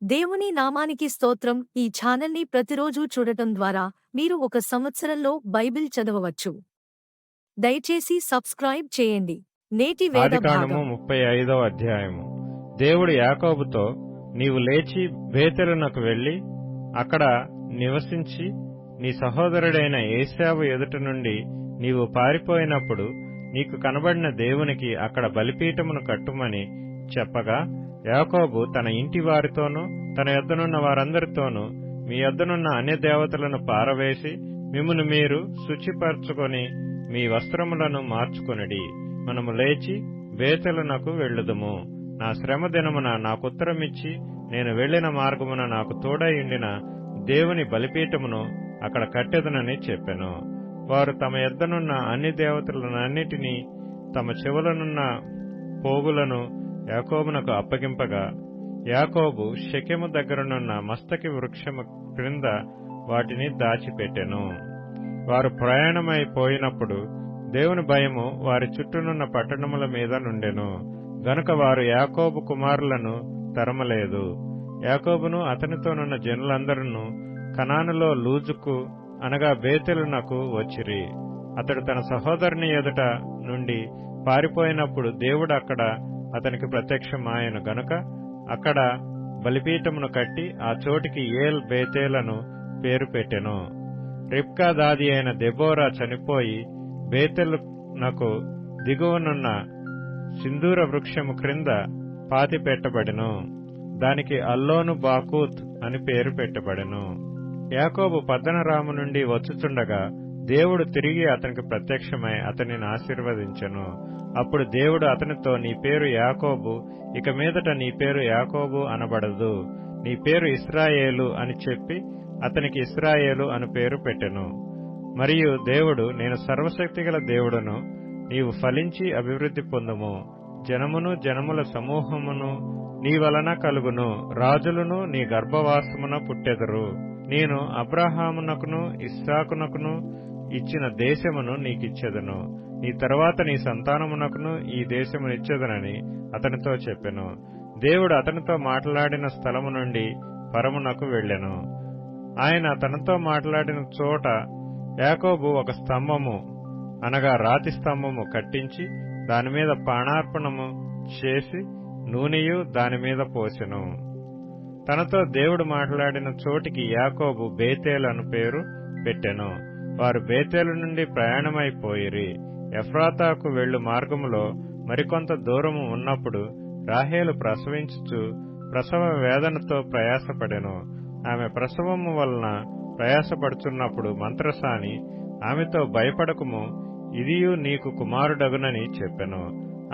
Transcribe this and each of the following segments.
దేవుని నామానికి స్తోత్రం. ఈ ఛానల్ని ప్రతిరోజూ చూడటం ద్వారా మీరు ఒక సంవత్సరంలో బైబిల్ చదవవచ్చు. దయచేసి సబ్స్క్రైబ్ చేయండి. నేటి వేద ఆదికాండము భాగం 35వ అధ్యాయము. దేవుడు యాకోబుతో, నీవు లేచి బేతెలునకు వెళ్లి అక్కడ నివసించి నీ సహోదరుడైన ఏశావు ఎదుట నుండి నీవు పారిపోయినప్పుడు నీకు కనబడిన దేవునికి అక్కడ బలిపీఠమును కట్టుమని చెప్పగా, యాకోబు తన ఇంటి వారితోనూ తన యొద్దనున్న వారందరితోనూ, మీ యొద్దనున్న అన్య దేవతలను పారవేసి మిమ్మును మీరు శుచిపరచుకొని మీ వస్త్రములను మార్చుకొనిడి. మనము లేచి బేతెలునకు వెళ్ళుదుము. నా శ్రమ దినమున నాకుత్తరమిచ్చి నేను వెళ్లిన మార్గమున నాకు తోడైయుండిన దేవుని బలిపీఠమును అక్కడ కట్టెదనని చెప్పెను. వారు తమ యొద్దనున్న అన్ని దేవతలనన్నిటినీ తమ చెవులనున్న పోగులను యాకోబునకు అప్పగింపగా, యాకోబు షెకెము దగ్గరనున్న మస్తకి వృక్షము క్రింద వాటిని దాచిపెట్టెను. వారు ప్రయాణమై పోయినప్పుడు దేవుని భయము వారి చుట్టూనున్న పట్టణముల మీద నుండెను గనుక వారు యాకోబు కుమారులను తరమలేదు. యాకోబును అతనితోనున్న జనులందరూ కనానులో లూజుకు అనగా బేతెలునకు వచ్చిరి. అతడు తన సహోదరుని ఎదుట నుండి పారిపోయినప్పుడు దేవుడు అక్కడ అతనికి ప్రత్యక్షమాయెను గనుక అక్కడ బలిపీఠమును కట్టి ఆ చోటికి ఏల్ బేతేలను పేరు పెట్టెను. రిబ్కా దాది అయిన దెబోరా చనిపోయి బేతెలునకు దిగువనున్న సింధూర వృక్షము క్రింద పాతిపెట్టబడెను. దానికి అల్లోను బాకూత్ అని పేరు పెట్టబడెను. యాకోబు పద్దనరాము నుండి వచ్చుచుండగా దేవుడు తిరిగి అతనికి ప్రత్యక్షమై అతనిని ఆశీర్వదించెను. అప్పుడు దేవుడు అతనితో, నీ పేరు యాకోబు, ఇక మీదట నీ పేరు యాకోబు అనబడదు, నీ పేరు ఇశ్రాయేలు అని చెప్పి అతనికి ఇశ్రాయేలు అని పేరు పెట్టెను. మరియు దేవుడు, నేను సర్వశక్తిగల దేవుడను, నీవు ఫలించి అభివృద్ధి పొందుము, జనమును జనముల సమూహమును నీ వలన కలుగును, రాజులను నీ గర్భవాసమున పుట్టెదరు. నేను అబ్రహామునకును ఇస్సాకునకును ఇచ్చిన దేశమును నీకిచ్చెదను, నీ తరువాత నీ సంతానమునకును ఈ దేశమునిచ్చెదనని అతనితో చెప్పెను. దేవుడు అతనితో మాట్లాడిన స్థలము నుండి పరమునకు వెళ్ళెను. ఆయన తనతో మాట్లాడిన చోట యాకోబు ఒక స్తంభము అనగా రాతి స్తంభము కట్టించి దానిమీద పానార్పణము చేసి నూనెయు దానిమీద పోసెను. తనతో దేవుడు మాట్లాడిన చోటికి యాకోబు బేతేలు అను పేరు పెట్టెను. వారు బేతేలు నుండి ప్రయాణమైపోయిరి. ఎఫ్రాతాకు వెళ్ళు మార్గములో మరికొంత దూరము ఉన్నప్పుడు రాహేలు ప్రసవించుచు ప్రసవ వేదనతో ప్రయాసపడెను. ఆమె ప్రసవము వలన ప్రయాసపడుచున్నప్పుడు మంత్రసాని ఆమెతో, భయపడకుము, ఇదియు నీకు కుమారుడగునని చెప్పెను.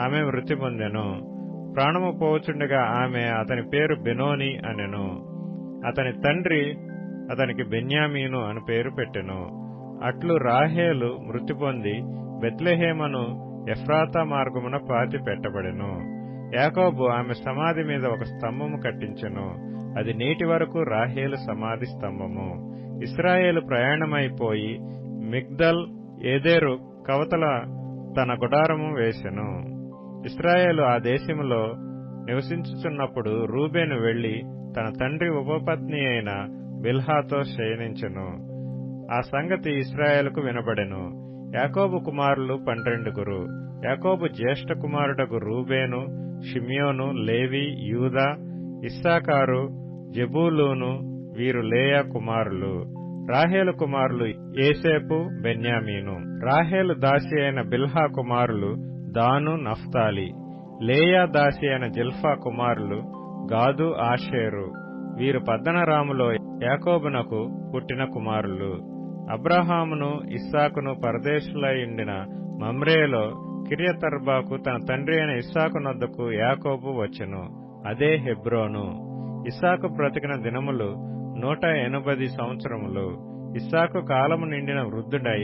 ఆమె మృతి పొందెను. ప్రాణము పోవుచుండగా ఆమె అతని పేరు బెనోని అనెను. అతని తండ్రి అతనికి బెన్యామీను అని పేరు పెట్టెను. అట్లు రాహేలు మృతి పొంది బెత్లెహేమను ఎఫ్రాతా మార్గమున పాతి పెట్టబడెను. యాకోబు ఆమె సమాధి మీద ఒక స్తంభము కట్టించెను. అది నేటి వరకు రాహేలు సమాధి స్తంభము. ఇశ్రాయేలు ప్రయాణమైపోయి మిగ్దల్ ఏదేరు కవతల తన గుడారము వేసెను. ఇశ్రాయేలు ఆ దేశములో నివసించుచున్నప్పుడు రూబేను వెళ్లి తన తండ్రి ఉపపత్ని అయిన బిల్హాతో శయనించెను. ఆ సంగతి ఇశ్రాయేలుకు వినబడెను. యాకోబు కుమారులు 12. యాకోబు జ్యేష్ఠ కుమారుడగు రూబేను, షిమ్యోను, లేవి, యూదా, ఇస్సాకారు, జెబూలూను వీరు లేయా కుమారులు. రాహేలు కుమారులు ఏసేపు, బెన్యామీను. రాహేలు దాసి అయిన బిల్హా కుమారులు దాను, నఫ్తాలి. లేయా దాసి అయిన జిల్ఫా కుమారులు గాదు, ఆషేరు. వీరు పద్దనరాములో యాకోబునకు పుట్టిన కుమారులు. అబ్రహామును ఇస్సాకును పరదేశులైయుండిన మమ్రేలో కిర్యతర్బాకు తన తండ్రి అయిన ఇస్సాకు నొద్దకు యాకోబు వచ్చెను. అదే హెబ్రోను. ఇస్సాకు బ్రతికిన దినములు 180 సంవత్సరములు. ఇస్సాకు కాలము నిండిన వృద్ధుడై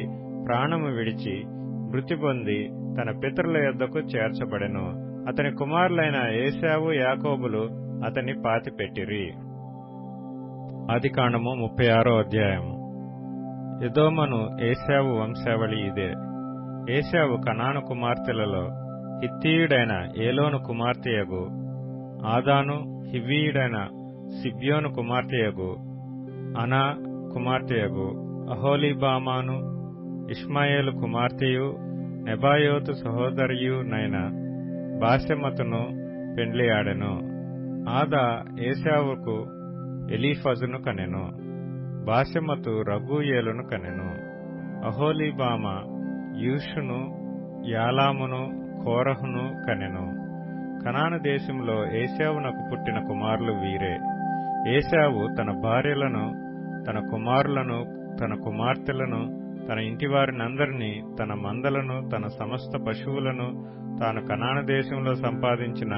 ప్రాణము విడిచి మృతి పొంది తన పితరుల యొద్దకు చేర్చబడెను. అతని కుమారులైన ఏశావు, యాకోబులు అతన్ని పాతిపెట్టిరి. ఆదికాండము 36వ అధ్యాయము. ఎదోమను ఏశావు వంశావళి ఇదే. ఏశావు కనాను కుమార్తెలలో హిత్తీయుడైన ఏలోను కుమార్తెయగు ఆదాను, హివ్వీయుడైన సిబ్యోను కుమార్తెయగు అనా కుమార్తెయగు అహోలీబామాను ఇష్మాయేలు కుమార్తెయు నెబాయోతు సహోదరియు నైన బాసెమతును పెండ్లియాడెను. ఆదా ఏశావుకు ఎలీఫజును కనెను. బాసెమతు రగూయేలును కనెను. అహోలీబామ యూషును యాలామును కోరహును కనెను. కనాను దేశంలో ఏశావునకు పుట్టిన కుమారులు వీరే. ఏశావు తన భార్యలను, తన కుమారులను, తన కుమార్తెలను, తన ఇంటివారినందరినీ, తన మందలను, తన సమస్త పశువులను, తాను కనాను దేశంలో సంపాదించిన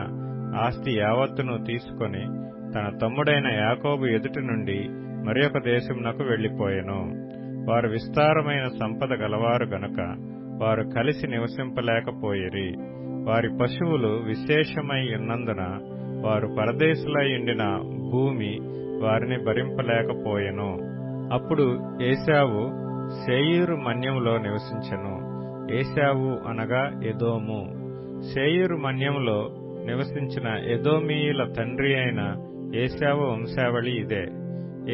ఆస్తి యావత్తును తీసుకొని తన తమ్ముడైన యాకోబు ఎదుటి నుండి మరి ఒక దేశమునకు వెళ్లిపోయెను. వారు విస్తారమైన సంపద గలవారు గనుక వారు కలిసి నివసింపలేకపోయిరి. వారి పశువులు విశేషమై ఉన్నందున వారు పరదేశులై ఉండిన భూమి వారిని భరింపలేకపోయెను. అప్పుడు ఏశావు శేయీరు మన్యములో నివసించెను. ఏశావు అనగా ఎదోము. శేయీరు మన్యములో నివసించిన ఎదోమీయుల తండ్రి అయిన ఏశావు వంశావళి ఇదే.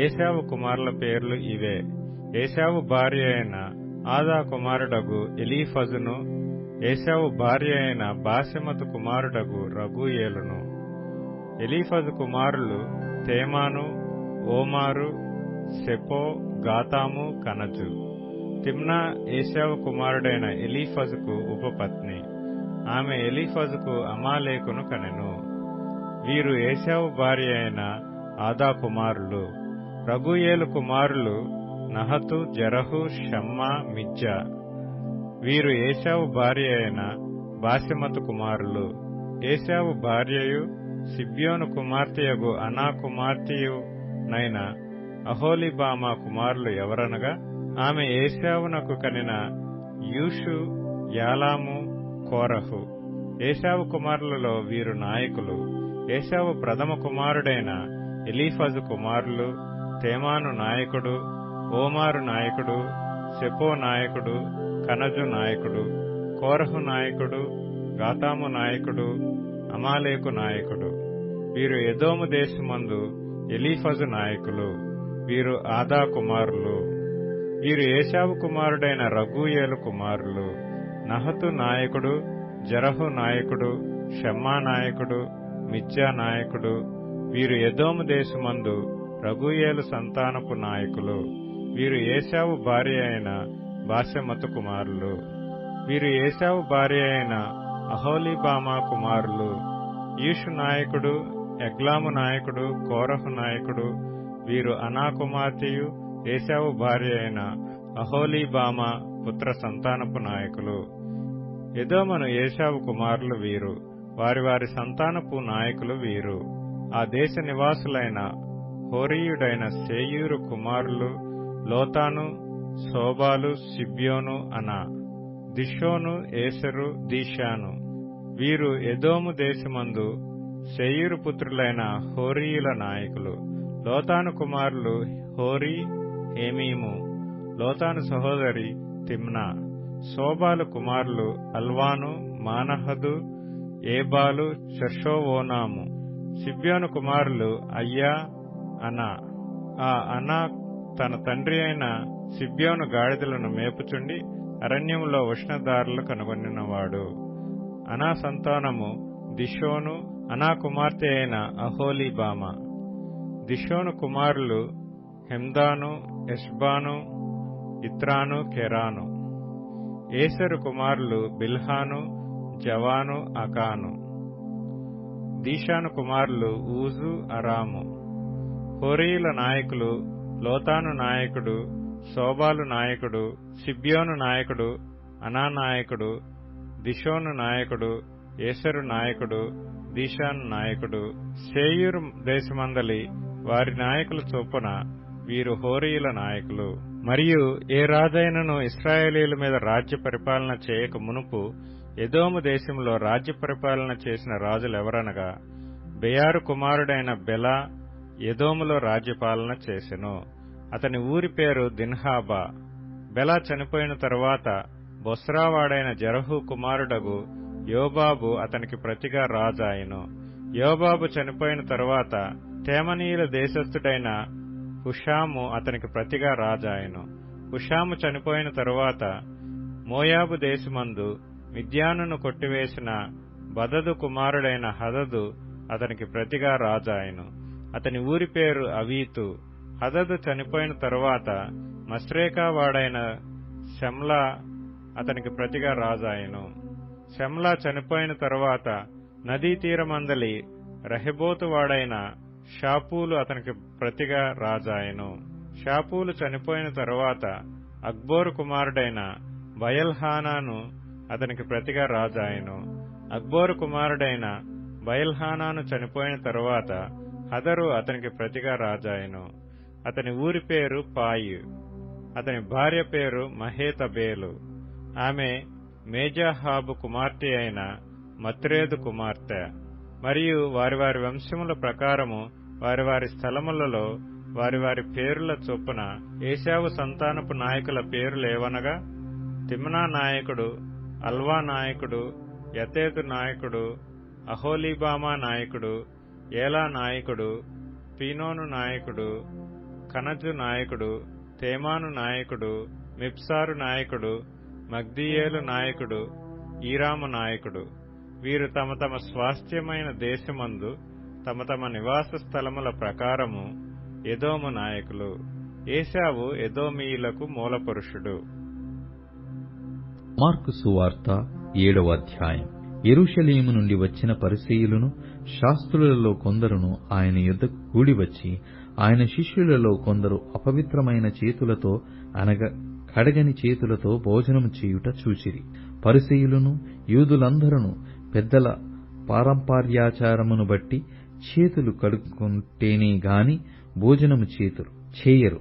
ఏశావు కుమారుల పేర్లు ఇవే. ఏశావు భార్య అయిన ఆదా కుమారుడగు ఎలీఫజును, ఏశావు భార్య అయిన బాసెమతు కుమారుడగు రగూయేలును. ఎలీఫజు కుమారులు తేమాను, ఓమారు, సెపో, గాతాము, కనజు. తిమ్నా ఏశావు కుమారుడైన ఎలీఫజుకు ఉపపత్ని. ఆమె ఎలీఫజుకు అమాలేకును కనెను. వీరు ఏశావు భార్య అయిన ఆదా కుమారులు. రగూయేలు కుమారులు నహతు, జరహు, షమ్మా, మిజ్జా. వీరు ఏశావు భార్య అయిన బాసెమతు కుమారులు. ఏశావు భార్యయు సిబ్యోను కుమార్తెయగు అనా కుమార్తెయు నైన అహోలీబామా కుమారులు ఎవరనగా ఆమె ఏశావునకు కనిన యూషు, యాలాము, కోరహు. ఏశావు కుమారులలో వీరు నాయకులు. ఏశావు ప్రథమ కుమారుడైన ఎలీఫజు కుమారులు తేమాను నాయకుడు, ఓమారు నాయకుడు, సెపో నాయకుడు, కనజు నాయకుడు, కోరహు నాయకుడు, గాతాము నాయకుడు, అమాలేకు నాయకుడు. వీరు ఎదోము దేశమందు ఎలీఫజు నాయకులు. వీరు ఆదా కుమారులు. వీరు ఏశావు కుమారుడైన రగూయేలు కుమారులు. నహతు నాయకుడు, జరహు నాయకుడు, షమ్మా నాయకుడు, మిజ్జా నాయకుడు. వీరు ఎదోము దేశమందు రగూయేలు సంతానపు నాయకులు. వీరు ఏశావు భార్య అయిన బాసెమతు కుమారులు. వీరు ఏశావు భార్య అయిన అహోలీబామా కుమారులు. ఈషు నాయకుడు, ఎగ్లాము నాయకుడు, కోరహు నాయకుడు. వీరు అనా కుమార్తెయు ఏశావు భార్య అయిన అహోలీబామా పుత్ర సంతానపు నాయకులు. ఎదోమను ఏశావు కుమారులు వీరు. వారి వారి సంతానపు నాయకులు వీరు. ఆ దేశ నివాసులైన హోరీయుడైన శేయూరు కుమారులు లోతాను, శోబాలు, సిబ్యోను, అనా. దిషోను, ఏసరు, దీషాను. వీరు ఎదోము దేశమందు శేయూరు పుత్రులైన హోరీయుల నాయకులు. లోతాను కుమారులు హోరీ, హేమీము. లోతాను సహోదరి తిమ్నా. శోబాలు కుమారులు అల్వాను, మానహదు, ఏబాలు, షషోవోనాము. సిబ్యోను కుమారులు అయ్యా, అనా. ఆ అనా తన తండ్రి అయిన సిబ్యోను గాడిదలను మేపుచుండి అరణ్యములో ఉష్ణదారులు కనుగొనినవాడు. అనా సంతానము దిషోను, అనా కుమార్తె అయిన అహోలీబామ. దిషోను కుమారులు హెమ్దాను, ఎష్బాను, ఇత్రాను, కెరాను. ఏసరు కుమారులు బిల్హాను, జవాను, అకాను. దీషాను కుమారులు ఊజు, అరాము. హోరీయుల నాయకులు లోతాను నాయకుడు, శోబాలు నాయకుడు, సిబ్యోను నాయకుడు, అనా నాయకుడు, దిషోను నాయకుడు, ఏసరు నాయకుడు, దీషాను నాయకుడు. శేయూరు దేశమందలి వారి నాయకుల చొప్పున వీరు హోరీయుల నాయకులు. మరియు ఏ రాజైనను ఇశ్రాయేలీయుల మీద రాజ్య పరిపాలన చేయక మునుపు ఎదోము దేశంలో రాజ్య పరిపాలన చేసిన రాజులెవరనగా బెయారు కుమారుడైన బెలా ఎదోములో రాజ్యపాలన చేసెను. అతని ఊరి పేరు దిన్హాబా. బెలా చనిపోయిన తరువాత బొస్రావాడైన జరహు కుమారుడగు యోబాబు అతనికి ప్రతిగా రాజాయెను. యోబాబు చనిపోయిన తరువాత తేమనీయుల దేశస్థుడైన హుషాము అతనికి ప్రతిగా రాజాయెను. హుషాము చనిపోయిన తరువాత మోయాబు దేశమందు మిద్యానును కొట్టివేసిన బదదు కుమారుడైన హదదు అతనికి ప్రతిగా రాజాయెను. అతని ఊరి పేరు అవీతు. హదదు చనిపోయిన తరువాత మశ్రేకా వాడైన షమ్లా అతనికి ప్రతిగా రాజాయెను. షమ్లా చనిపోయిన తరువాత నదీ తీరమందలి రహెబోతు వాడైన షాపూలు అతనికి ప్రతిగా రాజాయెను. షాపూలు చనిపోయిన తరువాత అక్బోరు కుమారుడైన బయల్హానాను అతనికి ప్రతిగా రాజాయెను. అక్బోరు కుమారుడైన బయల్హానాను చనిపోయిన తరువాత హదరు అతనికి ప్రతిగా రాజాయెను. అతని ఊరి పేరు పాయు. అతని భార్య పేరు మహేతబేలు. ఆమె మేజాహాబు కుమార్తె అయిన మత్రేదు కుమార్తె. మరియు వారి వారి వంశముల ప్రకారము వారి వారి స్థలములలో వారి వారి పేరుల చొప్పున ఏశావు సంతానపు నాయకుల పేరులేవనగా తిమ్నా నాయకుడు, అల్వా నాయకుడు, యతేతు నాయకుడు, అహోలీబామా నాయకుడు, ఏలా నాయకుడు, పీనోను నాయకుడు, కనజు నాయకుడు, తేమాను నాయకుడు, మిప్సారు నాయకుడు, మగ్దీయేలు నాయకుడు, ఈరాము నాయకుడు. వీరు తమ తమ స్వాస్థ్యమైన దేశమందు తమ తమ నివాస స్థలముల ప్రకారము ఎదోము నాయకులు. ఏశావు ఎదోమీయులకు మూలపురుషుడు. మార్కు సువార్త 7వ అధ్యాయం. యెరూషలేము నుండి వచ్చిన పరిసయ్యులను శాస్త్రులలో కొందరును ఆయన యొద్దకు కూడివచ్చి ఆయన శిష్యులలో కొందరు అపవిత్రమైన చేతులతో అనగా కడగని చేతులతో భోజనము చేయుట చూచిరి. పరిసయ్యులను యూదులందరూ పెద్దల పారంపర్యాచారమును బట్టి చేతులు కడుక్కుంటేనే గాని భోజనము చేయరు.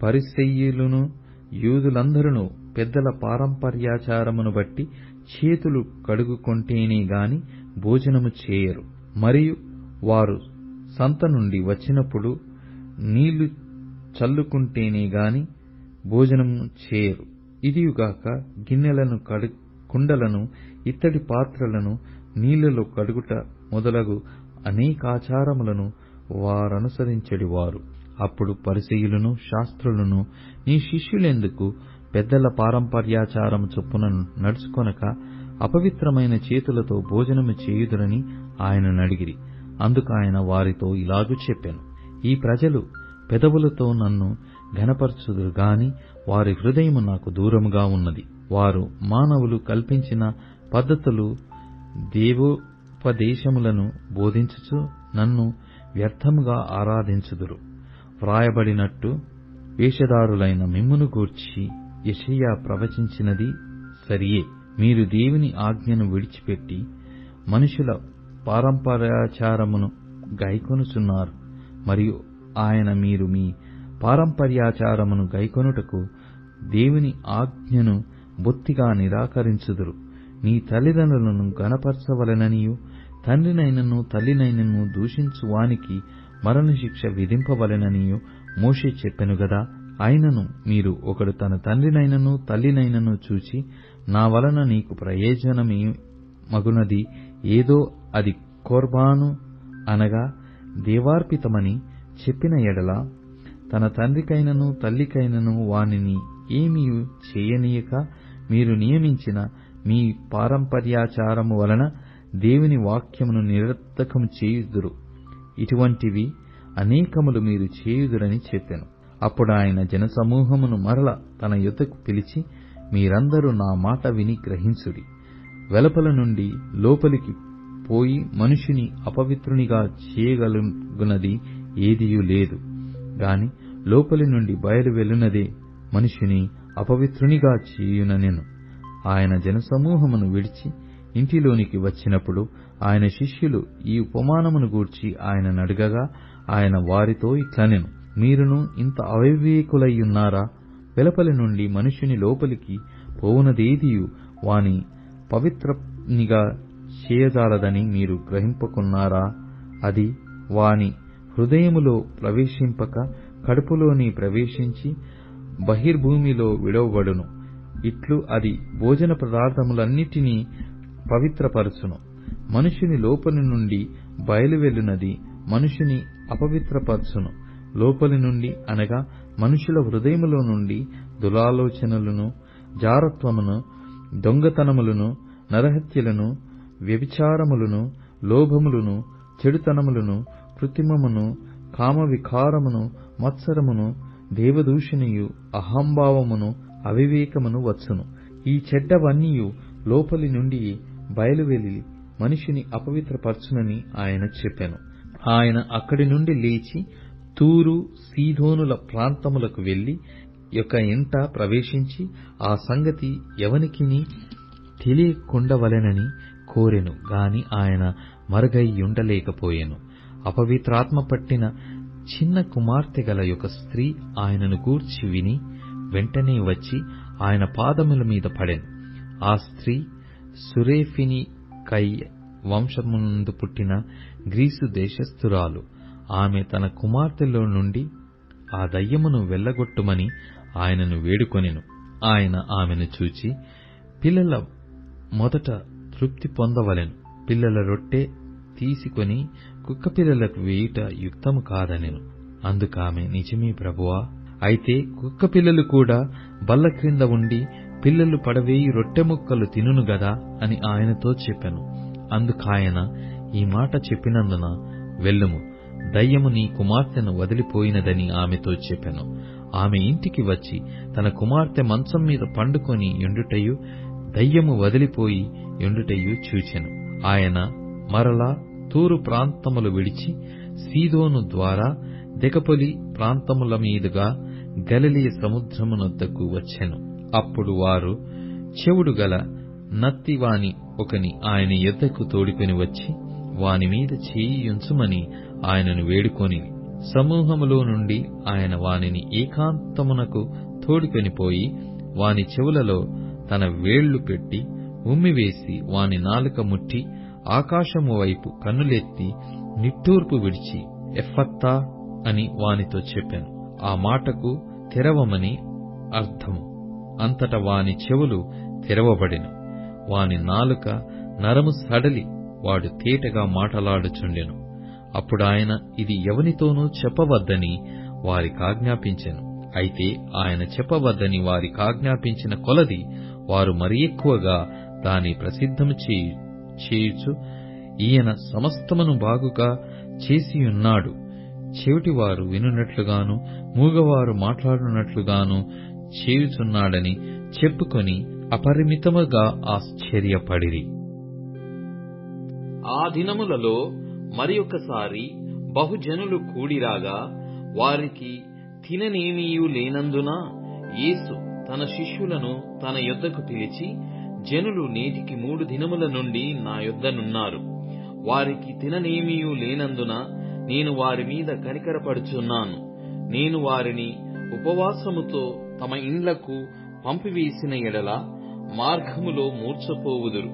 పరిసయ్యులను యూదులందరూ పెద్దల పారంపర్యాచారమును బట్టి చేతులు కడుగుకొంటేనే గాని భోజనము చేయరు. మరియు వారు సంత నుండి వచ్చినప్పుడు నీళ్లు చల్లుకుంటేనే గాని భోజనము చేయరు. ఇదియుగాక గిన్నెలను కుండలను ఇత్తడి పాత్రలను నీళ్లలో కడుగుట మొదలగు అనేకాచారములను వారనుసరించెడివారు. అప్పుడు పరిసయ్యులను శాస్త్రులను, నీ శిష్యులెందుకు పెద్దల పారంపర్యాచారము చొప్పున నడుచుకొనక అపవిత్రమైన చేతులతో భోజనము చేయుదురని ఆయననడిగిరి. అందుకు ఆయన వారితో ఇలాగు చెప్పెను, ఈ ప్రజలు పెదవులతో నన్ను ఘనపరచుదురు గాని వారి హృదయము నాకు దూరముగా ఉన్నది. వారు మానవులు కల్పించిన పద్ధతులు దేవోపదేశములను బోధించుచు నన్ను వ్యర్థముగా ఆరాధించుదురు. వ్రాయబడినట్టు వేషధారులైన మిమ్మును గూర్చి యెషయా ప్రవచించినది సరియే. మీరు దేవుని ఆజ్ఞను విడిచిపెట్టి మనుషుల పారంపర్యాచారమును గైకొనుచున్నారు. మరియు ఆయన మీరు మీ పారంపర్యాచారమును గైకొనుటకు దేవుని ఆజ్ఞను బొత్తిగా నిరాకరించుదురు. నీ తల్లిదండ్రులను గణపరచవలెననియు తండ్రినైనను తల్లినైనను దూషించు వానికి మరణశిక్ష విధింపవలెననియు మోషే చెప్పెను గదా. అయినను మీరు ఒకడు తన తండ్రినైనను తల్లినైనను చూచి నా వలన నీకు ప్రయోజనమే మగునది ఏదో అది కొర్బాను అనగా దేవార్పితమని చెప్పిన ఎడల తన తండ్రికైనను తల్లికైనను వానిని ఏమీ చేయనీయక మీరు నియమించిన మీ పారంపర్యాచారము వలన దేవుని వాక్యమును నిరర్థకము చేయుదురు. ఇటువంటివి అనేకములు మీరు చేయుదురని చెప్పెను. అప్పుడు ఆయన జనసమూహమును మరల తన యొద్దకు పిలిచి, మీరందరూ నా మాట విని గ్రహించుడి. వెలుపల నుండి లోపలికి పోయి మనుషుని అపవిత్రునిగా చేయగలుగునది ఏదియూ లేదు గాని లోపలి నుండి బయలు వెలునదే మనుషుని అపవిత్రునిగా చేయుననెను. ఆయన జనసమూహమును విడిచి ఇంటిలోనికి వచ్చినప్పుడు ఆయన శిష్యులు ఈ ఉపమానమును గూర్చి ఆయననడగగా ఆయన వారితో ఇట్లనెను, మీరును ఇంత అవివేకులయ్యున్నారా? వెలుపలి నుండి మనుషుని లోపలికి పోవునదేదియు వాని పవిత్రునిగా చేయజాలదని మీరు గ్రహింపకున్నారా? అది వాని హృదయములో ప్రవేశింపక కడుపులోని ప్రవేశించి బహిర్భూమిలో విడవబడును. ఇట్లు అది భోజన పదార్థములన్నిటినీ పవిత్రపరచును. మనుషుని లోపలి నుండి బయలువెళ్ళునది మనుషుని అపవిత్రపరచును. లోపలి నుండి అనగా మనుషుల హృదయములో నుండి దురాలోచనలను, జారత్వమును, దొంగతనములను, నరహత్యలను, వ్యభిచారములను, లోభములను, చెడుతనములను, కృత్రిమమును, కామవికారమును, మత్సరమును, దేవదూషణయు, అహంభావమును, అవివేకమును వచ్చును. ఈ చెడ్డవన్నీయు లోపలి నుండి బయలువెళ్ళి మనిషిని అపవిత్రపరచునని ఆయన చెప్పెను. ఆయన అక్కడి నుండి లేచి తూరు, సీదోనుల ప్రాంతములకు వెళ్లి ఒక ఇంట ప్రవేశించి ఆ సంగతి ఎవనికిని తెలియకుండవలెనని కోరెను గాని ఆయన మరుగైయుండలేకపోయెను. అపవిత్రాత్మ పట్టిన చిన్న కుమార్తె గల ఒక స్త్రీ ఆయనను గూర్చి విని వెంటనే వచ్చి ఆయన పాదముల మీద పడెను. ఆ స్త్రీ సురేఫినికై వంశమునందు పుట్టిన గ్రీసు దేశస్థురాలు. ఆమె తన కుమార్తెలో నుండి ఆ దయ్యమును వెళ్లగొట్టుమని ఆయనను వేడుకొనెను. ఆయన ఆమెను చూచి, పిల్లల మొదట తృప్తి పొందవలెను, పిల్లల రొట్టె తీసుకొని కుక్కపిల్లలకు వేయుట యుక్తము కాదనెను. అందుకామె, నిజమే ప్రభువా, అయితే కుక్కపిల్లలు కూడా బల్ల క్రింద ఉండి పిల్లలు పడవేయి రొట్టె ముక్కలు తినును గదా అని ఆయనతో చెప్పెను. అందుకాయన, ఈ మాట చెప్పినందున వెళ్ళుము, దయ్యము నీ కుమార్తెను వదిలిపోయినదని ఆమెతో చెప్పెను. ఆమె ఇంటికి వచ్చి తన కుమార్తె మంచం మీద పండుకొని యుండుటయు దయ్యము వదిలిపోయి యుండుటయు చూచెను. ఆయన మరలా తూరు ప్రాంతములు విడిచి సీదోను ద్వారా దెకపొలి ప్రాంతముల మీదుగా గలిలయ సముద్రమునొద్దకు వచ్చెను. అప్పుడు వారు చెవుడు గల నత్తివాని ఒకని ఆయన యొద్దకు తోడుకొని వచ్చి వాని మీద చేయి ఉంచుమని ఆయనను వేడుకొని, సమూహములో నుండి ఆయన వానిని ఏకాంతమునకు తోడుకొనిపోయి వాని చెవులలో తన వేళ్లు పెట్టి ఉమ్మివేసి వాని నాలుక ముట్టి ఆకాశము వైపు కన్నులెత్తి నిట్టూర్పు విడిచి ఎఫ్ఫత్తా అని వానితో చెప్పాను. ఆ మాటకు తెరవమని అర్థము. అంతట వాని చెవులు తెరవబడెను. వాని నాలుక నరము సడలి వాడు తేటగా మాటలాడుచుండెను. అప్పుడాయన ఇది ఎవనితోనూ చెప్పవద్దని వారికాజ్ఞాపించెను. అయితే ఆయన చెప్పవద్దని వారికాజ్ఞాపించిన కొలది వారు మరి ఎక్కువగా దాని ప్రసిద్ధము చేయుచు, ఈయన సమస్తమును బాగుగా చేసియున్నాడు, చెవిటివారు వినున్నట్లుగాను మూగవారు మాట్లాడునట్లుగాను చేయుచున్నాడని చెప్పుకొని అపరిమితముగా ఆశ్చర్యపడిరి. ఆ దినములలో మరి ఒకసారి బహుజనులు కూడిరాగా వారికి తిననేమియూ లేనందున యేసు తన శిష్యులను తన యొద్దకు పిలిచి, జనులు నేటికి 3 దినముల నుండి నా యొద్దనున్నారు. వారికి తిననేమియూ లేనందున నేను వారి మీద కనికరపడుచున్నాను. నేను వారిని ఉపవాసముతో తమ ఇండ్లకు పంపివేసిన ఎడల మార్గములో మూర్ఛపోవుదురు.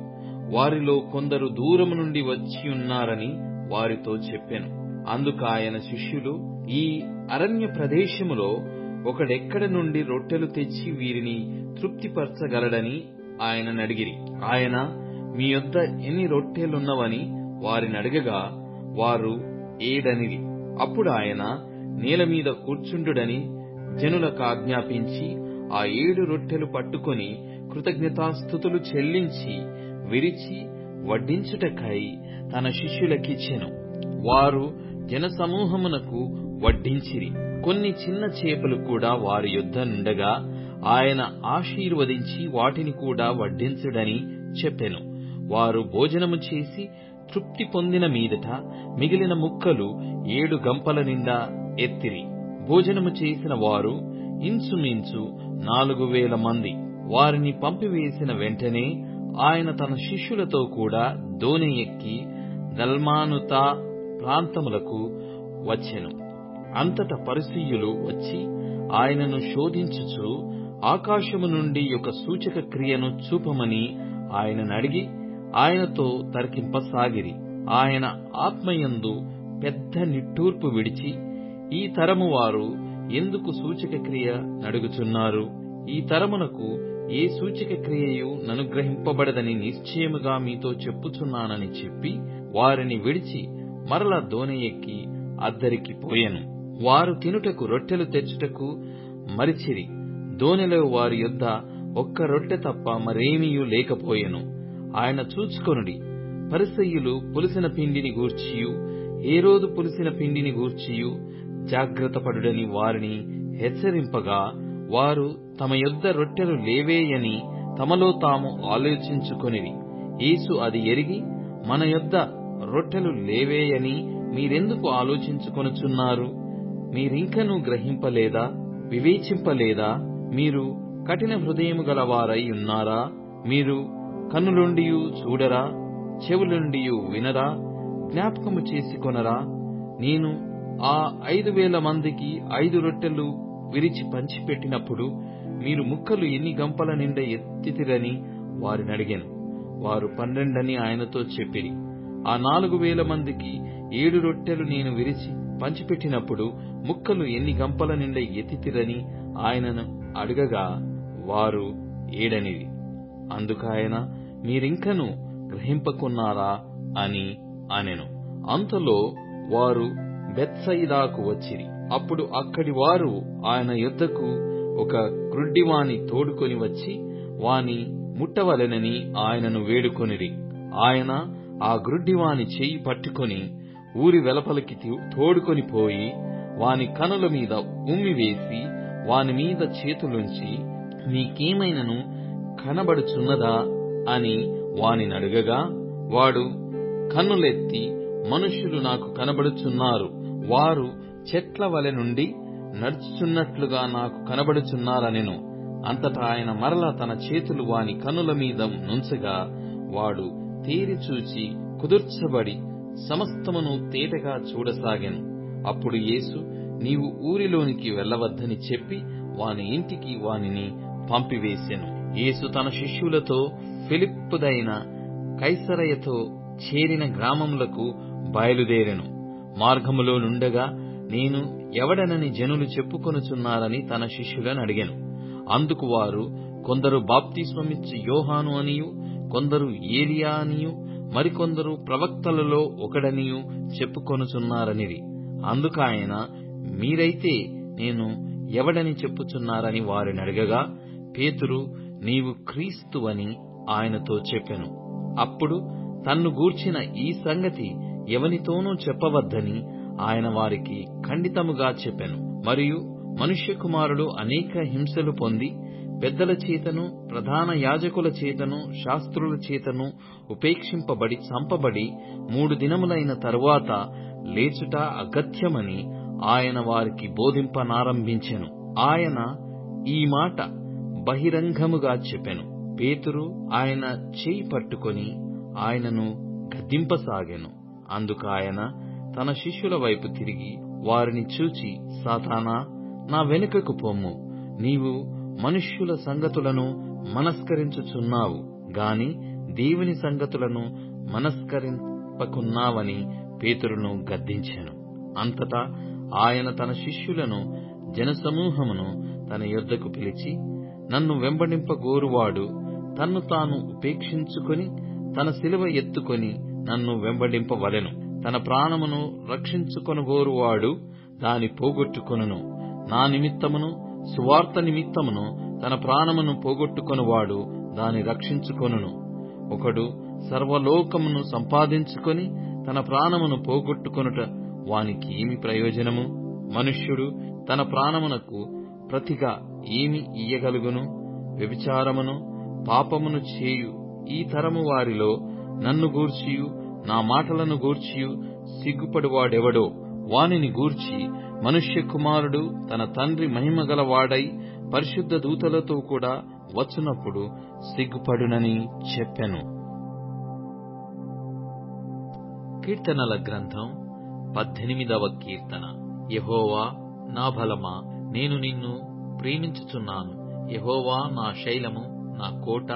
వారిలో కొందరు దూరము నుండి వచ్చియున్నారని వారితో చెప్పెను. అందుకాయన శిష్యులు, ఈ అరణ్య ప్రదేశములో ఒకడెక్కడ నుండి రొట్టెలు తెచ్చి వీరిని తృప్తిపరచగలడని ఆయననడిగిరి. ఆయన, మీ యొద్ద ఎన్ని రొట్టెలున్నవని వారినడగగా వారు 7 అనిరి. అప్పుడు ఆయన నేల మీద కూర్చుండుడని జనులకాజ్ఞాపించి ఆ 7 రొట్టెలు పట్టుకొని కృతజ్ఞతాస్తుతులు చెల్లించి విరిచి వడ్డించుటకై తన శిష్యులకిచ్చెను. వారు జనసమూహమునకు వడ్డించిరి. కొన్ని చిన్న చేపలు కూడా వారి యొద్ద నుండగా ఆయన ఆశీర్వదించి వాటిని కూడా వడ్డించుడని చెప్పెను. వారు భోజనము చేసి తృప్తి పొందిన మీదట మిగిలిన ముక్కలు 7 గంపల నిండా ఎత్తిరి. భోజనము చేసిన వారు ఇంచుమించు 4000 మంది. వారిని పంపివేసిన వెంటనే ఆయన తన శిష్యులతో కూడా దోణి ఎక్కి దల్మానుతా ప్రాంతములకు వచ్చెను. అంతటా పరిసయ్యులు వచ్చి ఆయనను శోధించుచు ఆకాశము నుండి ఒక సూచక క్రియను చూపమని ఆయననడిగి ఆయనతో తర్కింపసాగిరి. ఆయన ఆత్మయందు పెద్ద నిట్టూర్పు విడిచి, ఈ తరము వారు ఎందుకు సూచక క్రియ నడుగుచున్నారు? ఈ తరమునకు ఏ సూచక క్రియయు ననుగ్రహింపబడదని నిశ్చయముగా మీతో చెప్పుచున్నానని చెప్పి వారిని విడిచి మరల దోణి ఎక్కి అద్దరికి పోయెను. వారు తినుటకు రొట్టెలు తెచ్చుటకు మరిచిరి. దోణిలో వారి యొద్ద ఒక్క రొట్టె తప్ప మరేమీయూ లేకపోయెను. ఆయన చూచుకొనుడి, పరిసయ్యులు పులిసిన పిండిని గూర్చియు హేరోదు పులిసిన పిండిని గూర్చియు జాగ్రత్తపడుడని వారిని హెచ్చరింపగా, వారు తమ యొద్ద రొట్టెలు లేవేయని తమలో తాము ఆలోచించుకొనిరి. యేసు అది ఎరిగి, మన యొద్ద రొట్టెలు లేవేయని మీరెందుకు ఆలోచించుకొనుచున్నారు? మీరింకనూ గ్రహింపలేదా? వివేచింపలేదా? మీరు కఠిన హృదయము గలవారై ఉన్నారా? మీరు కన్నులుండియు చూడరా? చెవులుండియు వినరా? జ్ఞాపకము చేసుకొనరా? నేను ఆ 5,000 మందికి 5 రొట్టెలు విరిచి పంచిపెట్టినప్పుడు మీరు ముక్కలు ఎన్ని గంపల నిండా ఎత్తితిరని వారినడిగాను. వారు 12 అని ఆయనతో చెప్పిరి. ఆ 4,000 మందికి 7 రొట్టెలు నేను విరిచి పంచిపెట్టినప్పుడు ముక్కలు ఎన్ని గంపల నిండా ఎత్తితిరని ఆయనను అడగగా, వారు 7 అనిరి. అందుకాయన, మీరింకనూ గ్రహింపకున్నారా అని అనెను. అంతలో వారు బెత్సయిదాకు వచ్చిరి. అప్పుడు అక్కడి వారు ఆయన యొద్దకు ఒక గ్రుడ్డివాని తోడుకొని వచ్చి వాని ముట్టవలెనని ఆయనను వేడుకొనిరి. ఆయన ఆ గ్రుడ్డివాని చేయి పట్టుకొని ఊరి వెలుపలికి తోడుకొని పోయి వాని కనుల మీద ఉమ్మివేసి వాని మీద చేతులుంచి, నీకేమైనను కనబడుచున్నదా అని వానినడగగా, వాడు కన్నులెత్తి, మనుష్యులు నాకు కనబడుచున్నారు, వారు చెట్ల వలె నుండి నడుచుచున్నట్లుగా నాకు కనబడుచున్నారనెను. అంతటా ఆయన మరలా తన చేతులు వాని కన్నుల మీద నుంచగా, వాడు తేరి చూచి కుదుర్చబడి సమస్తమును తేటగా చూడసాగెను. అప్పుడు యేసు, నీవు ఊరిలోనికి వెళ్ళవద్దని చెప్పి వాని ఇంటికి వానిని పంపివేసెను. యేసు తన శిష్యులతో ఫిలిప్పుదైన కైసరయతో చేరిన గ్రామములకు బయలుదేరెను. మార్గములో నుండగా, నేను ఎవడనని జనులు చెప్పుకొనుచున్నారని తన శిష్యులను అడిగెను. అందుకు వారు, కొందరు బాప్తిస్మమిచ్చు యోహాను అనియు, కొందరు ఏలియా అనియు, మరికొందరు ప్రవక్తలలో ఒకడనియు చెప్పుకొనుచున్నారనిరి. అందుకాయన, మీరైతే నేను ఎవడని చెప్పుచున్నారని వారినడగగా, పేతురు, నీవు క్రీస్తువని ఆయనతో చెప్పెను. అప్పుడు తన్ను గూర్చిన ఈ సంగతి ఎవనితోనూ చెప్పవద్దని ఆయన వారికి ఖండితముగా చెప్పెను. మరియు మనుష్య కుమారుడు అనేక హింసలు పొంది పెద్దల చేతను ప్రధాన యాజకుల చేతను శాస్త్రుల చేతను ఉపేక్షింపబడి చంపబడి 3 దినములైన తరువాత లేచుట అగత్యమని ఆయన వారికి బోధింపనారంభించెను. ఆయన ఈ మాట బహిరంగముగా చెప్పెను. పేతురు ఆయన చేయి పట్టుకొని ఆయనను గద్దింపసాగెను. అందుకాయన తన శిష్యుల వైపు తిరిగి వారిని చూచి, సాతానా, నా వెనుకకు పొమ్ము, నీవు మనుష్యుల సంగతులను మనస్కరించుచున్నావు గాని దేవుని సంగతులను మనస్కరింపకున్నావని పేతురును గద్దించెను. అంతటా ఆయన తన శిష్యులను జనసమూహమును తన యొద్దకు పిలిచి, నన్ను వెంబడింపగోరువాడు తన్ను తాను ఉపేక్షించుకొని తన శిలువ ఎత్తుకొని నన్ను వెంబడింపవలెను. తన ప్రాణమును రక్షించుకొనగోరువాడు దాని పోగొట్టుకొనును. నా నిమిత్తమును సువార్త నిమిత్తమును తన ప్రాణమును పోగొట్టుకొనువాడు దాని రక్షించుకొనును. ఒకడు సర్వలోకమును సంపాదించుకొని తన ప్రాణమును పోగొట్టుకొనుట వానికి ఏమి ప్రయోజనము? మనుష్యుడు తన ప్రాణమునకు ప్రతిగా ఏమి ఇయ్యగలుగును? వ్యభిచారమును పాపమును చేయు ఈ తరము వారిలో నన్ను గూర్చియు నా మాటలను గూర్చియు సిగ్గుపడువాడెవడో వానిని గూర్చి మనుష్య కుమారుడు తన తండ్రి మహిమగలవాడై పరిశుద్ధ దూతలతో కూడా వచ్చునప్పుడు సిగ్గుపడునని చెప్పెను. కీర్తనల గ్రంథం 18వ కీర్తన. యెహోవా నా బలమా, నేను నిన్ను ప్రేమించుచున్నాను. యెహోవా నా శైలము, నా కోట,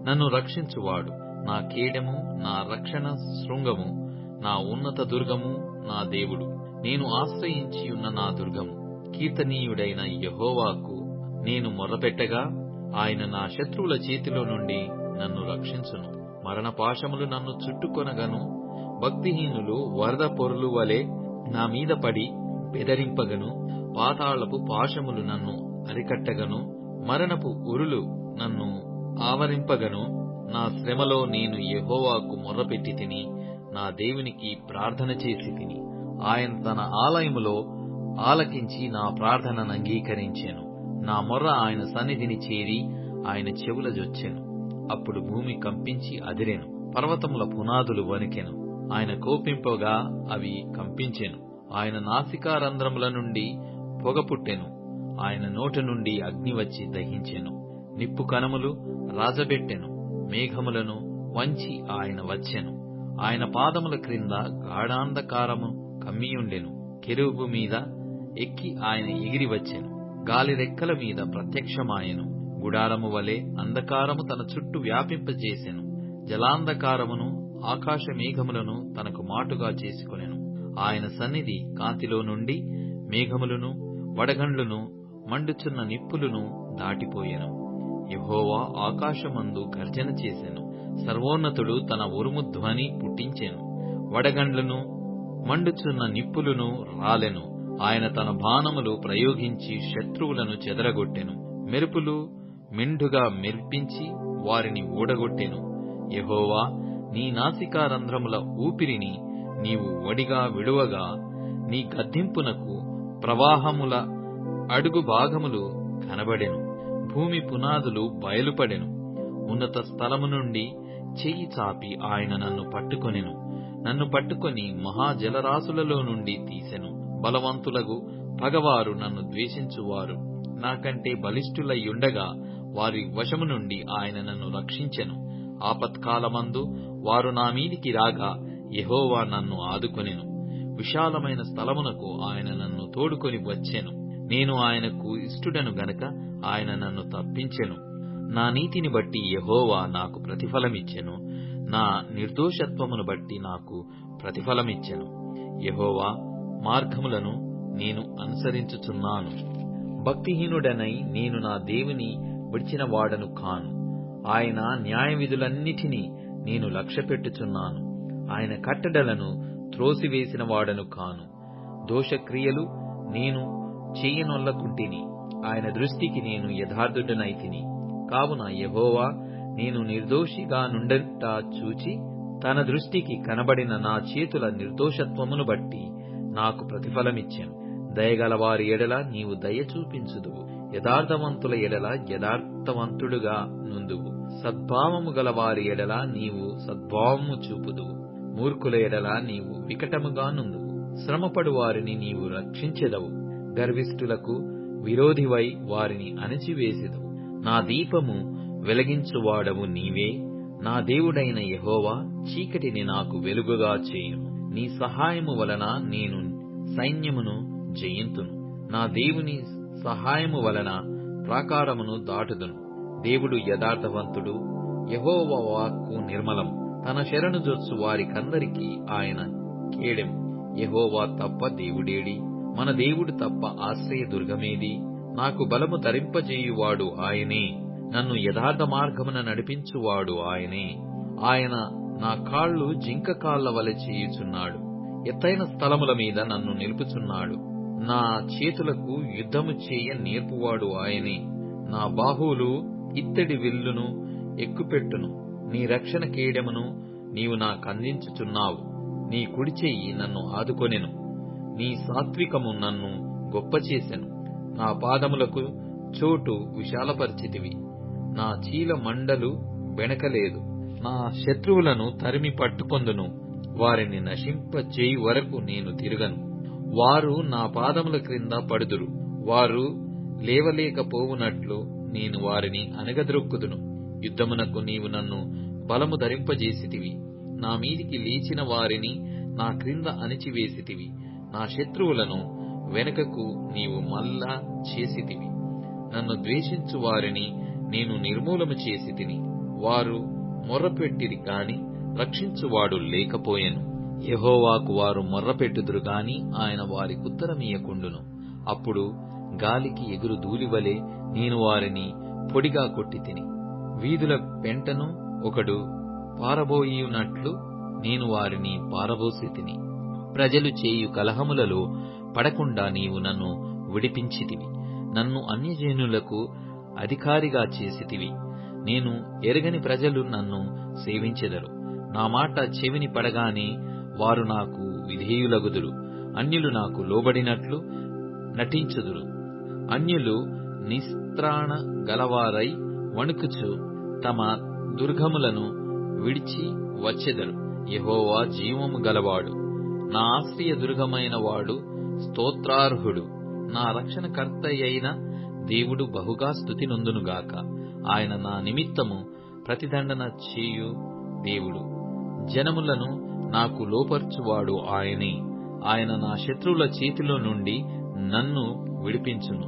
నన్ను రక్షించువాడు, నా కేడము, నా రక్షణ శృంగము, నా ఉన్నత దుర్గము, నా దేవుడు, నేను ఆశ్రయించియున్న నా దుర్గము. కీర్తనీయుడైన యెహోవాకు నేను మొర్రపెట్టగా ఆయన నా శత్రువుల చేతిలో నుండి నన్ను రక్షించును. మరణపాశములు నన్ను చుట్టుకొనగను, భక్తిహీనులు వరద పొరులు వలె నా మీద పడి బెదరింపగను, పాతాళపు పాశములు నన్ను అరికట్టగను, మరణపు ఉరులు నన్ను ఆవరింపగను. నా శ్రమలో నేను యెహోవాకు మొర్రపెట్టి తిని, నా దేవునికి ప్రార్థన చేసి తిని. ఆయన తన ఆలయములో ఆలకించి నా ప్రార్థనను అంగీకరించెను. నా మొర్ర ఆయన సన్నిధిని చేరి ఆయన చెవుల జొచ్చెను. అప్పుడు భూమి కంపించి అదిరెను, పర్వతముల పునాదులు వణికెను. ఆయన కోపింపగా అవి కంపించెను. ఆయన నాసికారంధ్రముల నుండి పొగ పుట్టెను. ఆయన నోటి నుండి అగ్ని వచ్చి దహించెను. నిప్పు కణములు రాజబెట్టెను. మేఘములను వంచి ఆయన వచ్చెను. ఆయన పాదముల క్రింద గాఢాంధకారము కమ్మియుండెను. కెరూబు మీద ఎక్కి ఆయన ఎగిరి వచ్చెను. గాలి రెక్కల మీద ప్రత్యక్షమాయెను. గుడారము వలె అంధకారము తన చుట్టూ వ్యాపింపజేసెను. జలాంధకారమును ఆకాశ మేఘములను తనకు మాటుగా చేసుకొనెను. ఆయన సన్నిధి కాంతిలో నుండి మేఘములను వడగండ్లును మండుచున్న నిప్పులను దాటిపోయెను. యెహోవా ఆకాశమందు గర్జన చేసెను. సర్వోన్నతుడు తన ఉరుము ధ్వని పుట్టించెను. వడగండ్లను మండుచున్న నిప్పులను రాలెను. ఆయన తన బాణములు ప్రయోగించి శత్రువులను చెదరగొట్టెను. మెరుపులు మెండుగా మెరిపించి వారిని ఊడగొట్టెను. యెహోవా, నీ నాసికారంధ్రముల ఊపిరిని నీవు వడిగా విడువగా, నీ గద్దింపునకు ప్రవాహముల అడుగు భాగములు కనబడెను. భూమి పునాదులు బయలుపడెను. ఉన్నత స్థలము నుండి చెయ్యి చాపి ఆయన నన్ను పట్టుకొనెను. నన్ను పట్టుకొని మహాజలరాశులలో నుండి తీసెను. బలవంతులగు పగవారు నన్ను ద్వేషించువారు నాకంటే బలిష్ఠులయ్యుండగా వారి వశము నుండి ఆయన నన్ను రక్షించెను. ఆపత్కాలమందు వారు నా మీదికి రాగా యెహోవా నన్ను ఆదుకొనెను. విశాలమైన స్థలమునకు ఆయన నన్ను తోడుకొని వచ్చెను. నేను ఆయనకు ఇష్టుడను గనక ఆయన నన్ను తప్పించెను. నా నీతిని బట్టి యెహోవా నాకు ప్రతిఫలమిచ్చెను. నా నిర్దోషత్వమును బట్టి నాకు ప్రతిఫలమిచ్చెను. యెహోవా మార్గములను నేను అనుసరించుచున్నాను. భక్తిహీనుడనై నేను నా దేవుని విడిచిన వాడను కాను. ఆయన న్యాయవిధులన్నిటినీ నేను లక్ష్యపెట్టుచున్నాను. ఆయన కట్టడలను త్రోసివేసిన వాడను కాను. దోషక్రియలు నేను చెయ్యనొల్లకుంటిని. ఆయన దృష్టికి నేను యథార్థుడనైతిని. కావున యెహోవా నేను నిర్దోషిగా నుండట చూచి తన దృష్టికి కనబడిన నా చేతుల నిర్దోషత్వమును బట్టి నాకు ప్రతిఫలమిచ్చెను. దయగలవారి ఎడల నీవు దయ చూపించుదువు. యథార్థవంతుల ఎడల యథార్థవంతుడుగా నుందువు. సద్భావము గల వారి ఎడల నీవు సద్భావము చూపుదువు. మూర్ఖుల ఎడల నీవు వికటముగా నుందువు. శ్రమపడు వారిని నీవు రక్షించెదవు. గర్విష్ఠులకు విరోధివై వారిని అణిచివేసెదవు. నా దీపము వెలిగించువాడవు నీవే. నా దేవుడైన యెహోవా చీకటిని నాకు వెలుగుగా చేయును. నీ సహాయము వలన నేను సైన్యమును జయింతును. నా దేవుని సహాయము వలన ప్రాకారమును దాటుదును. దేవుడు యథార్థవంతుడు. యెహోవా వాక్కు నిర్మలం. తన శరణు జొచ్చు వారికందరికీ ఆయన కేడెం. యెహోవా తప్ప దేవుడేడి? మన దేవుడు తప్ప ఆశ్రయదుర్గమేది? నాకు బలము ధరింపజేయువాడు ఆయనే. నన్ను యథార్థ మార్గమున నడిపించువాడు ఆయనే. ఆయన నా కాళ్ళు జింక కాళ్ల వలె చేయుచున్నాడు. ఎత్తైన స్థలముల మీద నన్ను నిలుపుచున్నాడు. నా చేతులకు యుద్ధము చేయ నేర్పువాడు ఆయనే. నా బాహువులు ఇత్తడి విల్లును ఎక్కుపెట్టును. నీ రక్షణ కేడెమును నీవు నాకందించుచున్నావు. నీ కుడి చెయ్యి నన్ను ఆదుకొనెను. నీ సాత్వికము నన్ను గొప్ప చేసెను. నా పాదములకు చోటు విశాలపరిచితివి. నా చీల మండలు బెణకలేదు. నా శత్రువులను తరిమి పట్టుకొందును. వారిని నశింపజేయు వరకు నేను తిరగను. వారు నా పాదముల క్రింద పడుదురు. వారు లేవలేకపోవునట్లు నేను వారిని అణగద్రొక్కుదును. యుద్ధమునకు నీవు నన్ను బలము ధరింపజేసితివి. నా మీదికి లేచిన వారిని నా క్రింద అణిచివేసితివి. నా శత్రువులను వెనుకకు నీవు మళ్ళా చేసితివి. నన్ను ద్వేషించు వారిని నేను నిర్మూలము చేసి తిని. వారు మొర్రపెట్టిరి గాని రక్షించువాడు లేకపోయెను. యెహోవాకు వారు మొర్రపెట్టుదురు గాని ఆయన వారికి ఉత్తరమియ్యకుండును. అప్పుడు గాలికి ఎగురు ధూళివలె నేను వారిని పొడిగా కొట్టి తిని. వీధుల పెంటను ఒకడు పారబోయినట్లు నేను వారిని పారబోసి తిని. ప్రజలు చేయు కలహములలో పడకుండా నీవు నన్ను విడిపించితివి. నన్ను అన్యజనులకు అధికారిగా చేసితివి. నేను ఎరగని ప్రజలు నన్ను సేవించెదరు. నా మాట చెవిని పడగానే వారు నాకు విధేయులగుదురు. అన్యులు నాకు లోబడినట్లు నటించుదురు. అన్యులు నిస్త్రాణ గలవారై వణుకుచు తమ దుర్గములను విడిచి వచ్చెదరు. యెహోవా జీవము గలవాడు, నా ఆశ్రయ దుర్గమైన వాడు స్తోత్రార్హుడు. నా రక్షణకర్తయైన దేవుడు బహుగా స్తుతి నొందునుగాక. ఆయన నా నిమిత్తము ప్రతిదండన చేయు దేవుడు. జనములను నాకు లోపర్చువాడు ఆయనే. ఆయన నా శత్రువుల చేతిలో నుండి నన్ను విడిపించును.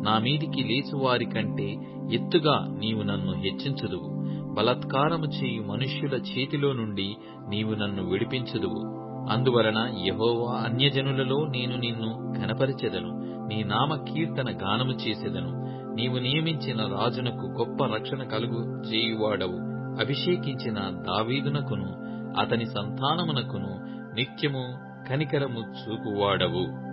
నా మీదికి లేచువారి కంటే ఎత్తుగా నీవు నన్ను హెచ్చించుదువు. బలాత్కారము చేయు మనుష్యుల చేతిలో నుండి నీవు నన్ను విడిపించుదువు. అందువలన యెహోవా, అన్యజనులలో నేను నిన్ను ఘనపరిచెదను. నీ నామ కీర్తన గానము చేసెదను. నీవు నియమించిన రాజునకు గొప్ప రక్షణ కలుగు చేయువాడవు. అభిషేకించిన దావీదునకును అతని సంతానమునకును నిత్యము కనికరము చూపువాడవు.